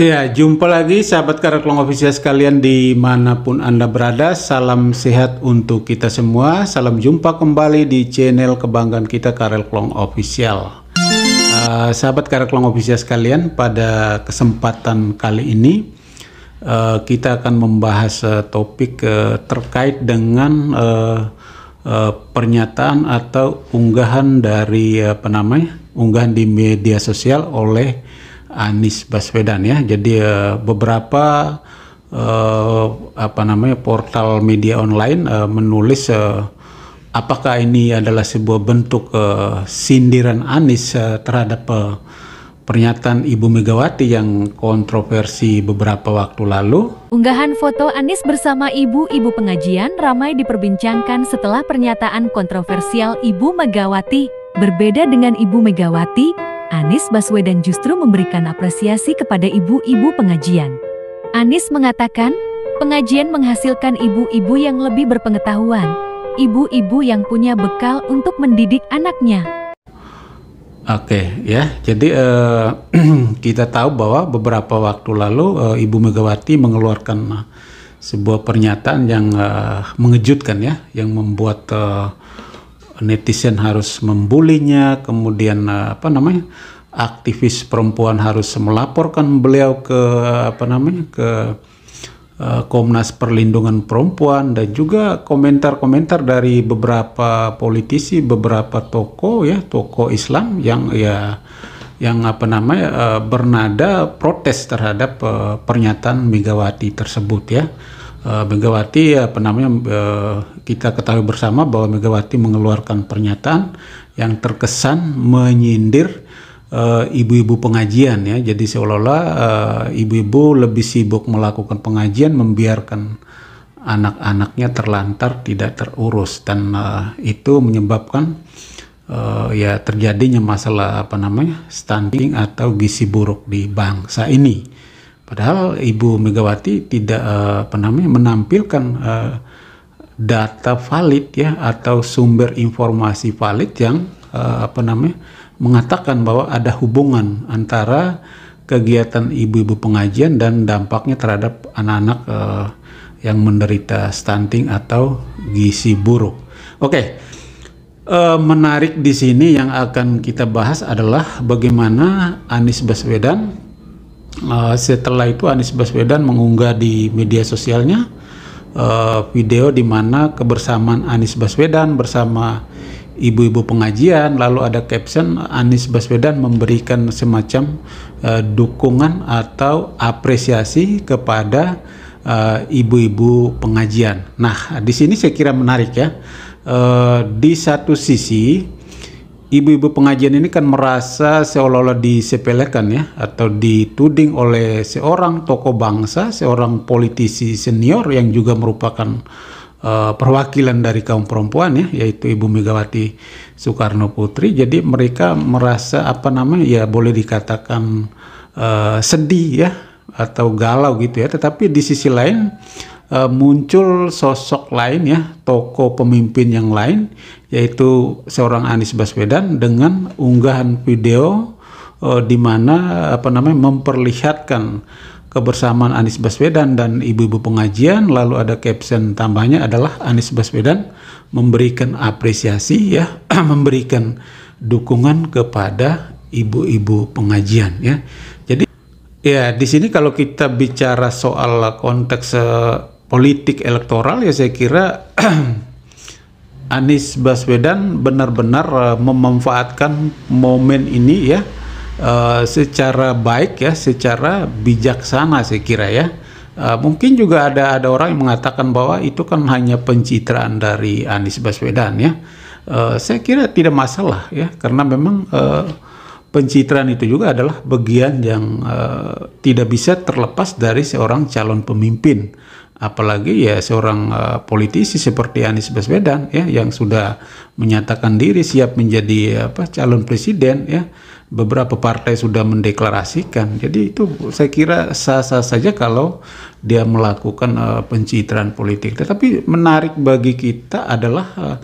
Ya, jumpa lagi sahabat Kareklong Official sekalian dimanapun Anda berada. Salam sehat untuk kita semua. Salam jumpa kembali di channel kebanggaan kita Kareklong Official. Sahabat Kareklong Official sekalian, pada kesempatan kali ini kita akan membahas topik terkait dengan pernyataan atau unggahan dari unggahan di media sosial oleh Anies Baswedan ya. Jadi beberapa portal media online menulis apakah ini adalah sebuah bentuk sindiran Anies terhadap pernyataan Ibu Megawati yang kontroversi beberapa waktu lalu. Unggahan foto Anies bersama ibu-ibu pengajian ramai diperbincangkan setelah pernyataan kontroversial Ibu Megawati. Berbeda dengan Ibu Megawati, Anies Baswedan justru memberikan apresiasi kepada ibu-ibu pengajian. Anies mengatakan, pengajian menghasilkan ibu-ibu yang lebih berpengetahuan, ibu-ibu yang punya bekal untuk mendidik anaknya. Oke, ya, jadi kita tahu bahwa beberapa waktu lalu Ibu Megawati mengeluarkan sebuah pernyataan yang mengejutkan ya, yang membuat netizen harus membulinya, kemudian aktivis perempuan harus melaporkan beliau ke Komnas Perlindungan Perempuan, dan juga komentar-komentar dari beberapa politisi, beberapa tokoh Islam yang bernada protes terhadap pernyataan Megawati tersebut ya. Megawati kita ketahui bersama bahwa Megawati mengeluarkan pernyataan yang terkesan menyindir ibu-ibu pengajian ya. Jadi seolah-olah ibu-ibu lebih sibuk melakukan pengajian, membiarkan anak-anaknya terlantar tidak terurus, dan itu menyebabkan terjadinya masalah stunting atau gizi buruk di bangsa ini. Padahal Ibu Megawati tidak menampilkan data valid ya, atau sumber informasi valid yang mengatakan bahwa ada hubungan antara kegiatan ibu-ibu pengajian dan dampaknya terhadap anak-anak yang menderita stunting atau gizi buruk. Oke. Menarik di sini yang akan kita bahas adalah bagaimana Anies Baswedan setelah itu Anies Baswedan mengunggah di media sosialnya video di mana kebersamaan Anies Baswedan bersama ibu-ibu pengajian, lalu ada caption Anies Baswedan memberikan semacam dukungan atau apresiasi kepada ibu-ibu pengajian. Nah, di sini saya kira menarik ya. Di satu sisi ibu-ibu pengajian ini kan merasa seolah-olah disepelekan ya, atau dituding oleh seorang tokoh bangsa, seorang politisi senior yang juga merupakan perwakilan dari kaum perempuan ya, yaitu Ibu Megawati Soekarno Putri. Jadi mereka merasa boleh dikatakan sedih ya, atau galau gitu ya. Tetapi di sisi lain muncul sosok lain ya, tokoh pemimpin yang lain, yaitu seorang Anies Baswedan dengan unggahan video di mana memperlihatkan kebersamaan Anies Baswedan dan ibu-ibu pengajian, lalu ada caption tambahnya adalah Anies Baswedan memberikan apresiasi ya, memberikan dukungan kepada ibu-ibu pengajian ya. Jadi ya di sini kalau kita bicara soal konteks politik elektoral ya, saya kira Anies Baswedan benar-benar memanfaatkan momen ini ya secara baik ya, secara bijaksana saya kira ya. Mungkin juga ada orang yang mengatakan bahwa itu kan hanya pencitraan dari Anies Baswedan ya. Saya kira tidak masalah ya, karena memang pencitraan itu juga adalah bagian yang tidak bisa terlepas dari seorang calon pemimpin apalagi ya seorang politisi seperti Anies Baswedan ya, yang sudah menyatakan diri siap menjadi calon presiden ya. Beberapa partai sudah mendeklarasikan. Jadi itu saya kira sah-sah saja kalau dia melakukan pencitraan politik. Tetapi menarik bagi kita adalah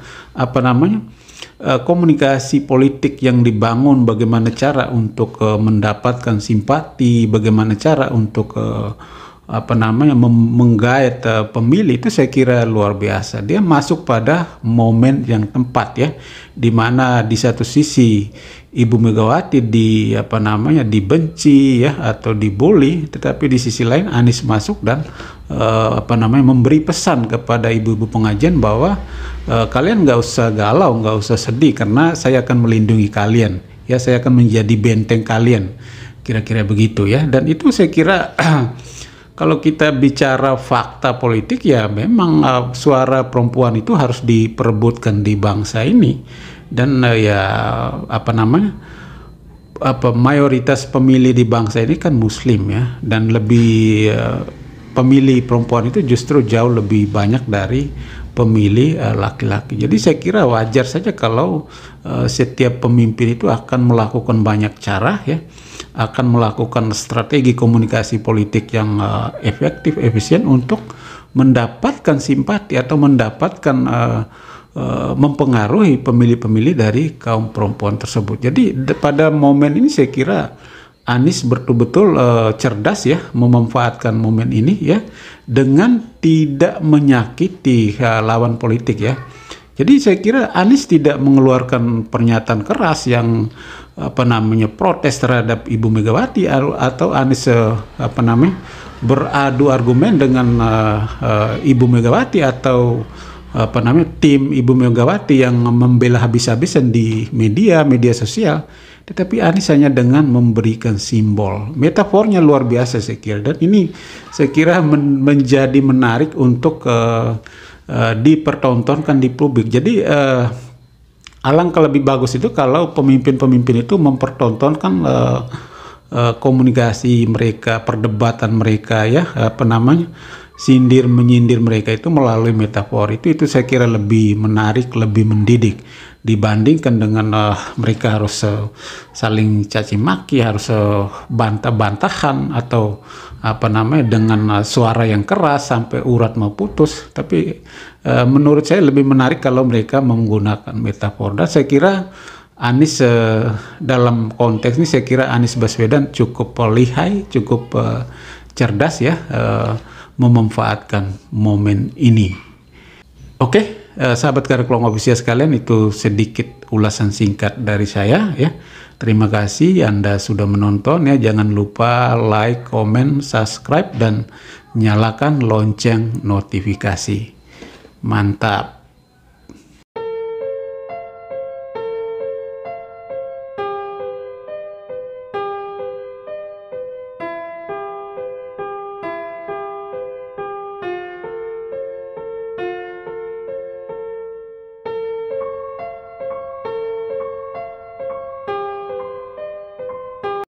komunikasi politik yang dibangun, bagaimana cara untuk mendapatkan simpati, bagaimana cara untuk menggait pemilih. Itu saya kira luar biasa. Dia masuk pada momen yang tepat ya, di mana di satu sisi Ibu Megawati dibenci ya atau dibully, tetapi di sisi lain Anies masuk dan memberi pesan kepada ibu-ibu pengajian bahwa kalian nggak usah galau, nggak usah sedih, karena saya akan melindungi kalian ya, saya akan menjadi benteng kalian, kira-kira begitu ya. Dan itu saya kira kalau kita bicara fakta politik ya memang suara perempuan itu harus diperebutkan di bangsa ini. Dan mayoritas pemilih di bangsa ini kan muslim ya, dan lebih pemilih perempuan itu justru jauh lebih banyak dari pemilih laki-laki. Jadi saya kira wajar saja kalau setiap pemimpin itu akan melakukan banyak cara ya, akan melakukan strategi komunikasi politik yang efektif, efisien untuk mendapatkan simpati atau mendapatkan mempengaruhi pemilih-pemilih dari kaum perempuan tersebut. Jadi pada momen ini saya kira Anies betul-betul cerdas ya, memanfaatkan momen ini ya, dengan tidak menyakiti lawan politik ya. Jadi saya kira Anies tidak mengeluarkan pernyataan keras yang protes terhadap Ibu Megawati, atau Anies beradu argumen dengan Ibu Megawati atau tim Ibu Megawati yang membela habis-habisan di media sosial. Tetapi Anies hanya dengan memberikan simbol. Metafornya luar biasa saya kira, dan ini saya kira menjadi menarik untuk dipertontonkan di publik. Jadi alangkah lebih bagus itu kalau pemimpin-pemimpin itu mempertontonkan komunikasi mereka, perdebatan mereka ya, sindir menyindir mereka itu melalui metafor. Itu saya kira lebih menarik, lebih mendidik dibandingkan dengan mereka harus saling caci maki, harus bantah-bantahan atau dengan suara yang keras sampai urat mau putus. Tapi menurut saya lebih menarik kalau mereka menggunakan metafor. Dan saya kira Anies dalam konteks ini, saya kira Anies Baswedan cukup lihai, cukup cerdas ya, memanfaatkan momen ini. Oke, sahabat Karya Kelompok Official sekalian, itu sedikit ulasan singkat dari saya ya. Terima kasih Anda sudah menonton ya. Jangan lupa like, komen, subscribe, dan nyalakan lonceng notifikasi. Mantap.